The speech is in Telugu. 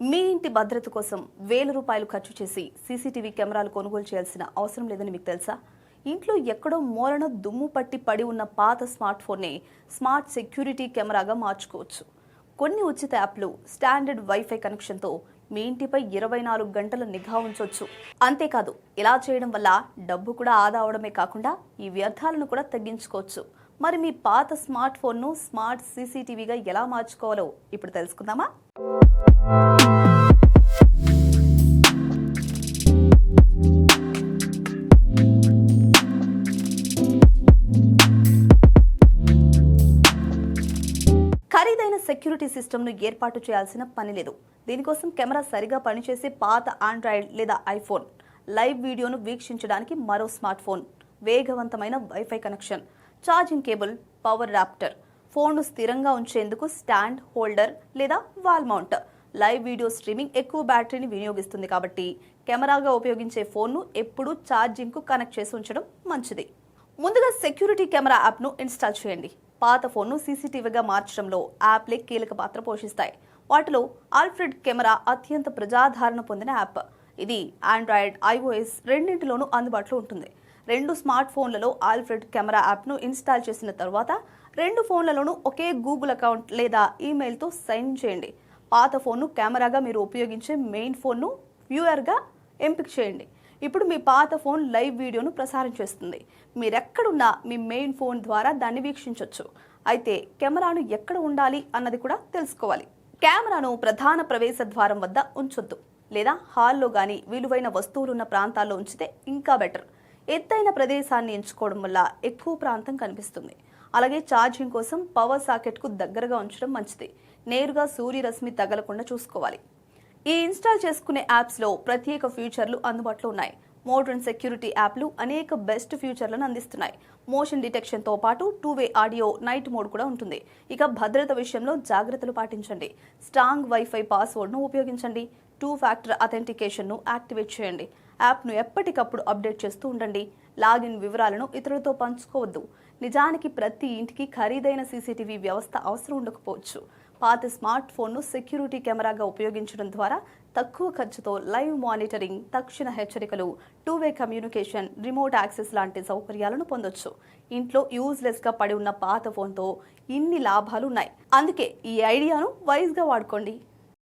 మీ ఇంటి భద్రత కోసం వేల రూపాయలు ఖర్చు చేసి సీసీటీవీ కెమెరాలు కొనుగోలు చేయాల్సిన అవసరం లేదని మీకు తెలుసా? ఇంట్లో ఎక్కడో మూలన దుమ్ము పట్టి పడి ఉన్న పాత స్మార్ట్ ఫోన్నే స్మార్ట్ సెక్యూరిటీ కెమెరాగా మార్చుకోవచ్చు. కొన్ని ఉచిత యాప్లు, స్టాండర్డ్ వైఫై కనెక్షన్తో మీ ఇంటిపై 24 గంటల నిఘా ఉంచవచ్చు. అంతేకాదు, ఇలా చేయడం వల్ల డబ్బు కూడా ఆదా అవడమే కాకుండా ఈ వ్యర్థాలను కూడా తగ్గించుకోవచ్చు. మరి మీ పాత స్మార్ట్ ఫోన్ను స్మార్ట్ సీసీటీవీగా ఎలా మార్చుకోవాలో ఇప్పుడు తెలుసుకుందామా? ఖరీదైన సెక్యూరిటీ సిస్టమ్ను ఏర్పాటు చేయాల్సిన పని లేదు. దీనికోసం కెమెరా సరిగా పనిచేసే పాత ఆండ్రాయిడ్ లేదా ఐఫోన్, లైవ్ వీడియోను వీక్షించడానికి మరో స్మార్ట్ ఫోన్, వేగవంతమైన wifi connection, charging cable, power Raptor, ఫోన్ను స్థిరంగా ఉంచేందుకు స్టాండ్, హోల్డర్ లేదా wall mount. Live video streaming ఎక్కువ బ్యాటరీని వినియోగిస్తుంది కాబట్టి కెమెరాగా ఉపయోగించే ఫోన్ను ఎప్పుడూ ఛార్జింగ్కు కనెక్ట్ చేసి ఉంచడం మంచిది. ముందుగా సెక్యూరిటీ కెమెరా యాప్ను ఇన్స్టాల్ చేయండి. పాత ఫోన్ను సీసీటీవీగా మార్చడంలో యాప్లే కీలక పాత్ర పోషిస్తాయి. వాటిలో ఆల్ఫ్రెడ్ కెమెరా అత్యంత ప్రజాదరణ పొందిన యాప్. ఇది ఆండ్రాయిడ్, ఐఓఎస్ రెండింటిలోనూ అందుబాటులో ఉంటుంది. 2 స్మార్ట్ ఫోన్లలో ఆల్ఫ్రెడ్ కెమెరా యాప్ను ఇన్స్టాల్ చేసిన తర్వాత 2 ఫోన్లలోనూ ఒకే గూగుల్ అకౌంట్ లేదా ఈమెయిల్తో సైన్ చేయండి. పాత ఫోన్ను కెమెరాగా మీరు ఉపయోగించే మెయిన్ ఫోన్ను వ్యూయర్గా ఎంపిక చేయండి. ఇప్పుడు మీ పాత ఫోన్ లైవ్ వీడియోను ప్రసారం చేస్తుంది. మీరెక్కడున్నా మీ మెయిన్ ఫోన్ ద్వారా దాన్ని వీక్షించవచ్చు. అయితే కెమెరాను ఎక్కడ ఉండాలి అన్నది కూడా తెలుసుకోవాలి. కెమెరాను ప్రధాన ప్రవేశ ద్వారం వద్ద ఉంచొద్దు, లేదా హాల్లో గానీ విలువైన వస్తువులున్న ప్రాంతాల్లో ఉంచితే ఇంకా బెటర్. ఎత్తైన ప్రదేశాన్ని ఎంచుకోవడం వల్ల ఎక్కువ ప్రాంతం కనిపిస్తుంది. అలాగే ఛార్జింగ్ కోసం పవర్ సాకెట్కు దగ్గరగా ఉంచడం మంచిది. నేరుగా సూర్యరశ్మి తగలకుండా చూసుకోవాలి. ఈ ఇన్స్టాల్ చేసుకునే యాప్స్లో ప్రత్యేక ఫీచర్లు అందుబాటులో ఉన్నాయి. మోడర్న్ సెక్యూరిటీ యాప్లు అనేక బెస్ట్ ఫీచర్లను అందిస్తున్నాయి. మోషన్ డిటెక్షన్తో పాటు 2-వే ఆడియో, నైట్ మోడ్ కూడా ఉంటుంది. ఇక భద్రత విషయంలో జాగ్రత్తలు పాటించండి. స్ట్రాంగ్ వైఫై పాస్వర్డ్ను ఉపయోగించండి. 2 ఫ్యాక్టర్ అథెంటికేషన్ను యాక్టివేట్ చేయండి. యాప్ను ఎప్పటికప్పుడు అప్డేట్ చేస్తూ ఉండండి. లాగిన్ వివరాలను ఇతరులతో పంచుకోవద్దు. నిజానికి ప్రతి ఇంటికి ఖరీదైన సీసీటీవీ వ్యవస్థ అవసరం ఉండకపోవచ్చు. పాత స్మార్ట్ ఫోన్ను సెక్యూరిటీ కెమెరాగా ఉపయోగించడం ద్వారా తక్కువ ఖర్చుతో లైవ్ మానిటరింగ్, తక్షణ హెచ్చరికలు, 2-వే కమ్యూనికేషన్, రిమోట్ యాక్సెస్ లాంటి సౌకర్యాలను పొందొచ్చు. ఇంట్లో యూజ్లెస్గా పడి ఉన్న పాత ఫోన్తో ఇన్ని లాభాలు ఉన్నాయి. అందుకే ఈ ఐడియాను వైజ్గా వాడుకోండి.